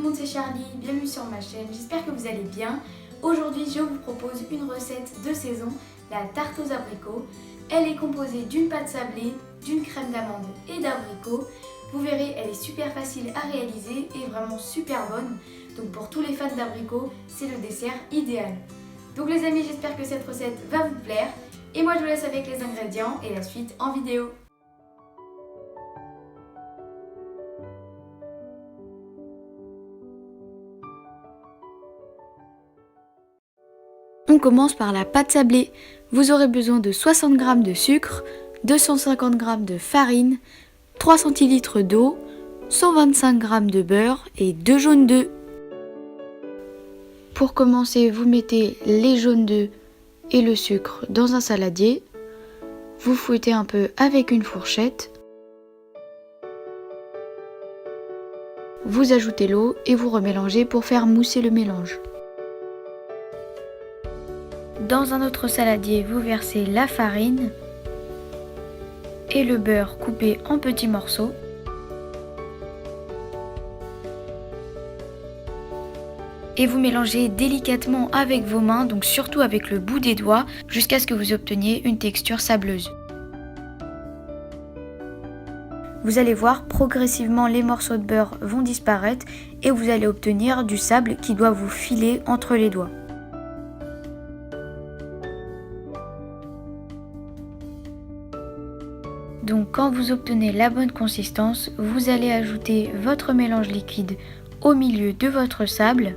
monde, c'est Charlie, bienvenue sur ma chaîne, j'espère que vous allez bien. Aujourd'hui je vous propose une recette de saison, la tarte aux abricots. Elle est composée d'une pâte sablée, d'une crème d'amande et d'abricots. Vous verrez, elle est super facile à réaliser et vraiment super bonne. Donc pour tous les fans d'abricots, c'est le dessert idéal. Donc les amis, j'espère que cette recette va vous plaire. Et moi je vous laisse avec les ingrédients et la suite en vidéo. On commence par la pâte sablée. Vous aurez besoin de 60 g de sucre, 250 g de farine, 3 cl d'eau, 125 g de beurre et 2 jaunes d'œufs. Pour commencer, vous mettez les jaunes d'œufs et le sucre dans un saladier. Vous fouettez un peu avec une fourchette. Vous ajoutez l'eau et vous remélangez pour faire mousser le mélange. Dans un autre saladier, vous versez la farine et le beurre coupé en petits morceaux. Et vous mélangez délicatement avec vos mains, donc surtout avec le bout des doigts, jusqu'à ce que vous obteniez une texture sableuse. Vous allez voir, progressivement les morceaux de beurre vont disparaître et vous allez obtenir du sable qui doit vous filer entre les doigts. Donc quand vous obtenez la bonne consistance, vous allez ajouter votre mélange liquide au milieu de votre sable.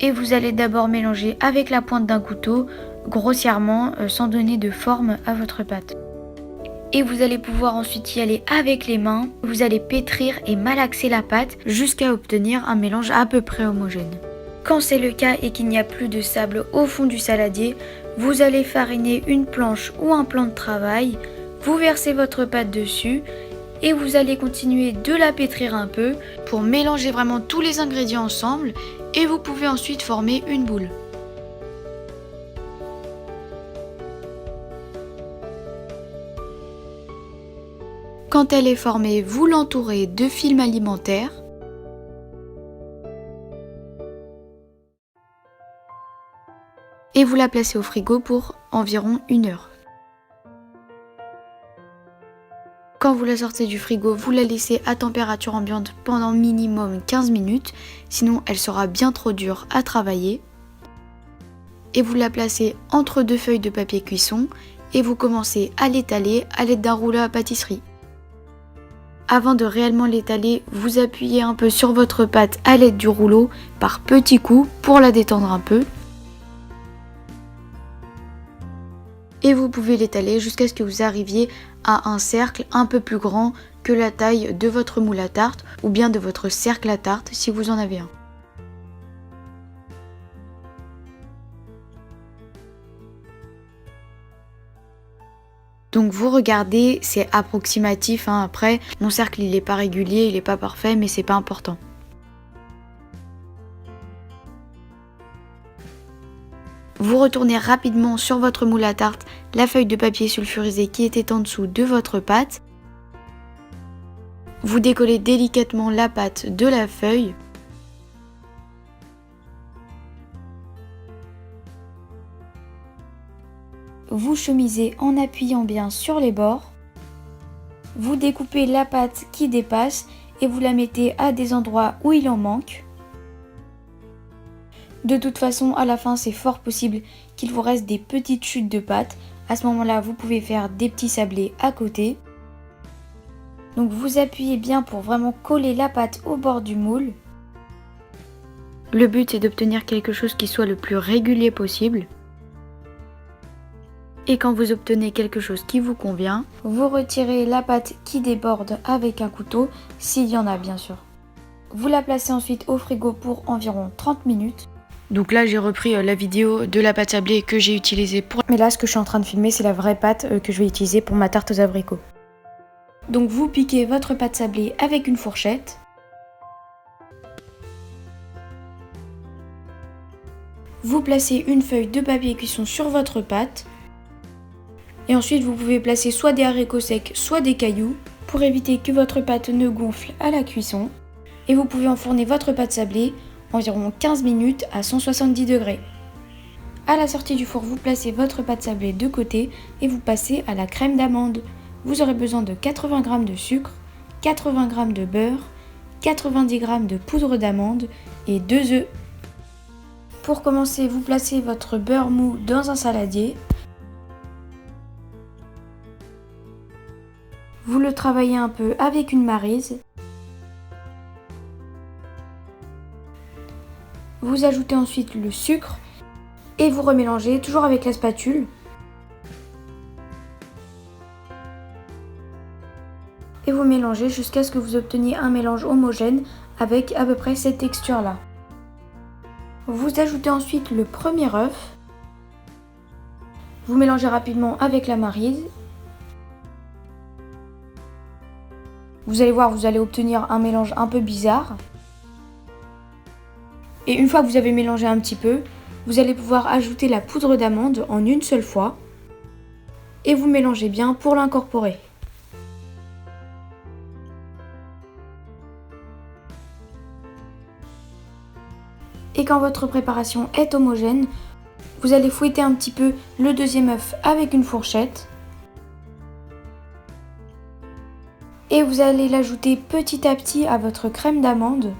Et vous allez d'abord mélanger avec la pointe d'un couteau, grossièrement, sans donner de forme à votre pâte. Et vous allez pouvoir ensuite y aller avec les mains. Vous allez pétrir et malaxer la pâte jusqu'à obtenir un mélange à peu près homogène. Quand c'est le cas et qu'il n'y a plus de sable au fond du saladier, vous allez fariner une planche ou un plan de travail, vous versez votre pâte dessus et vous allez continuer de la pétrir un peu pour mélanger vraiment tous les ingrédients ensemble et vous pouvez ensuite former une boule. Quand elle est formée, vous l'entourez de film alimentaire. Et vous la placez au frigo pour environ 1 heure. Quand vous la sortez du frigo, vous la laissez à température ambiante pendant minimum 15 minutes, sinon elle sera bien trop dure à travailler. Et vous la placez entre 2 feuilles de papier cuisson et vous commencez à l'étaler à l'aide d'un rouleau à pâtisserie. Avant de réellement l'étaler, vous appuyez un peu sur votre pâte à l'aide du rouleau par petits coups pour la détendre un peu. Et vous pouvez l'étaler jusqu'à ce que vous arriviez à un cercle un peu plus grand que la taille de votre moule à tarte ou bien de votre cercle à tarte si vous en avez un. Donc vous regardez, c'est approximatif, hein, après mon cercle il n'est pas régulier, il n'est pas parfait mais c'est pas important. Vous retournez rapidement sur votre moule à tarte la feuille de papier sulfurisé qui était en dessous de votre pâte. Vous décollez délicatement la pâte de la feuille. Vous chemisez en appuyant bien sur les bords. Vous découpez la pâte qui dépasse et vous la mettez à des endroits où il en manque. De toute façon, à la fin, c'est fort possible qu'il vous reste des petites chutes de pâte. À ce moment-là, vous pouvez faire des petits sablés à côté. Donc vous appuyez bien pour vraiment coller la pâte au bord du moule. Le but, c'est d'obtenir quelque chose qui soit le plus régulier possible. Et quand vous obtenez quelque chose qui vous convient, vous retirez la pâte qui déborde avec un couteau, s'il y en a bien sûr. Vous la placez ensuite au frigo pour environ 30 minutes. Donc là j'ai repris la vidéo de la pâte sablée que j'ai utilisée pour... Mais là ce que je suis en train de filmer c'est la vraie pâte que je vais utiliser pour ma tarte aux abricots. Donc vous piquez votre pâte sablée avec une fourchette. Vous placez une feuille de papier cuisson sur votre pâte. Et ensuite vous pouvez placer soit des haricots secs, soit des cailloux pour éviter que votre pâte ne gonfle à la cuisson. Et vous pouvez enfourner votre pâte sablée environ 15 minutes à 170 degrés. À la sortie du four, vous placez votre pâte sablée de côté et vous passez à la crème d'amande. Vous aurez besoin de 80 g de sucre, 80 g de beurre, 90 g de poudre d'amande et 2 œufs. Pour commencer, vous placez votre beurre mou dans un saladier. Vous le travaillez un peu avec une maryse. Vous ajoutez ensuite le sucre et vous remélangez toujours avec la spatule. Et vous mélangez jusqu'à ce que vous obteniez un mélange homogène avec à peu près cette texture-là. Vous ajoutez ensuite le premier œuf. Vous mélangez rapidement avec la maryse. Vous allez voir, vous allez obtenir un mélange un peu bizarre. Et une fois que vous avez mélangé un petit peu, vous allez pouvoir ajouter la poudre d'amande en une seule fois. Et vous mélangez bien pour l'incorporer. Et quand votre préparation est homogène, vous allez fouetter un petit peu le deuxième œuf avec une fourchette. Et vous allez l'ajouter petit à petit à votre crème d'amande.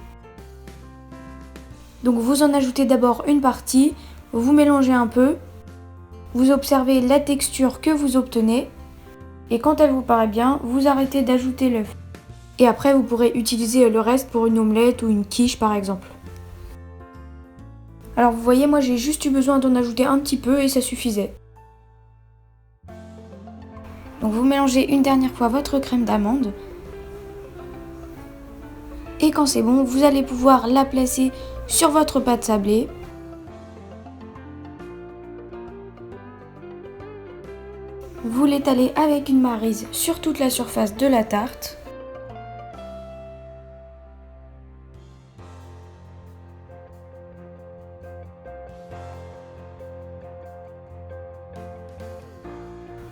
Donc vous en ajoutez d'abord une partie, vous mélangez un peu, vous observez la texture que vous obtenez et quand elle vous paraît bien, vous arrêtez d'ajouter l'œuf. Et après vous pourrez utiliser le reste pour une omelette ou une quiche par exemple. Alors vous voyez, moi j'ai juste eu besoin d'en ajouter un petit peu et ça suffisait. Donc vous mélangez une dernière fois votre crème d'amande. Et quand c'est bon, vous allez pouvoir la placer sur votre pâte sablée. Vous l'étalez avec une maryse sur toute la surface de la tarte.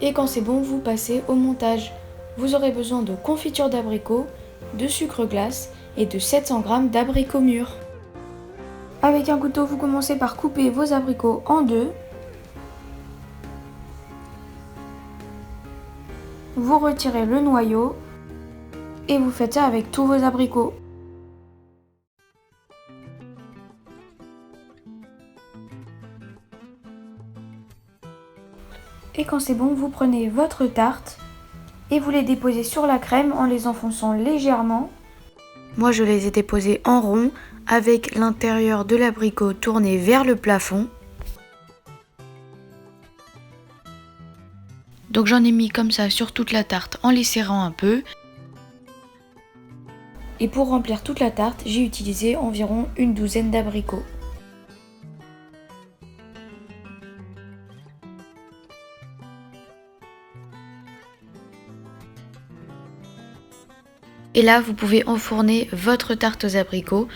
Et quand c'est bon, vous passez au montage. Vous aurez besoin de confiture d'abricot, de sucre glace et de 700 g d'abricots mûrs. Avec un couteau, vous commencez par couper vos abricots en deux. Vous retirez le noyau et vous faites ça avec tous vos abricots. Et quand c'est bon, vous prenez votre tarte et vous les déposez sur la crème en les enfonçant légèrement. Moi, je les ai déposés en rond avec l'intérieur de l'abricot tourné vers le plafond. Donc j'en ai mis comme ça sur toute la tarte en les serrant un peu. Et pour remplir toute la tarte, j'ai utilisé environ une douzaine d'abricots. Et là, vous pouvez enfourner votre tarte aux abricots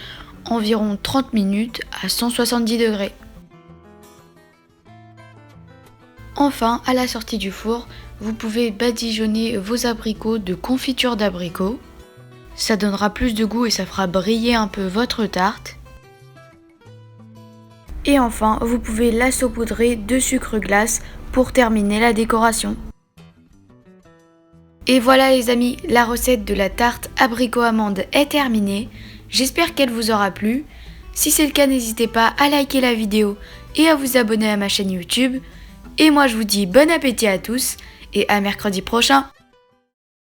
environ 30 minutes à 170 degrés. Enfin, à la sortie du four, vous pouvez badigeonner vos abricots de confiture d'abricot. Ça donnera plus de goût et ça fera briller un peu votre tarte. Et enfin, vous pouvez la saupoudrer de sucre glace pour terminer la décoration. Et voilà les amis, la recette de la tarte abricot-amande est terminée. J'espère qu'elle vous aura plu. Si c'est le cas, n'hésitez pas à liker la vidéo et à vous abonner à ma chaîne YouTube. Et moi je vous dis bon appétit à tous et à mercredi prochain.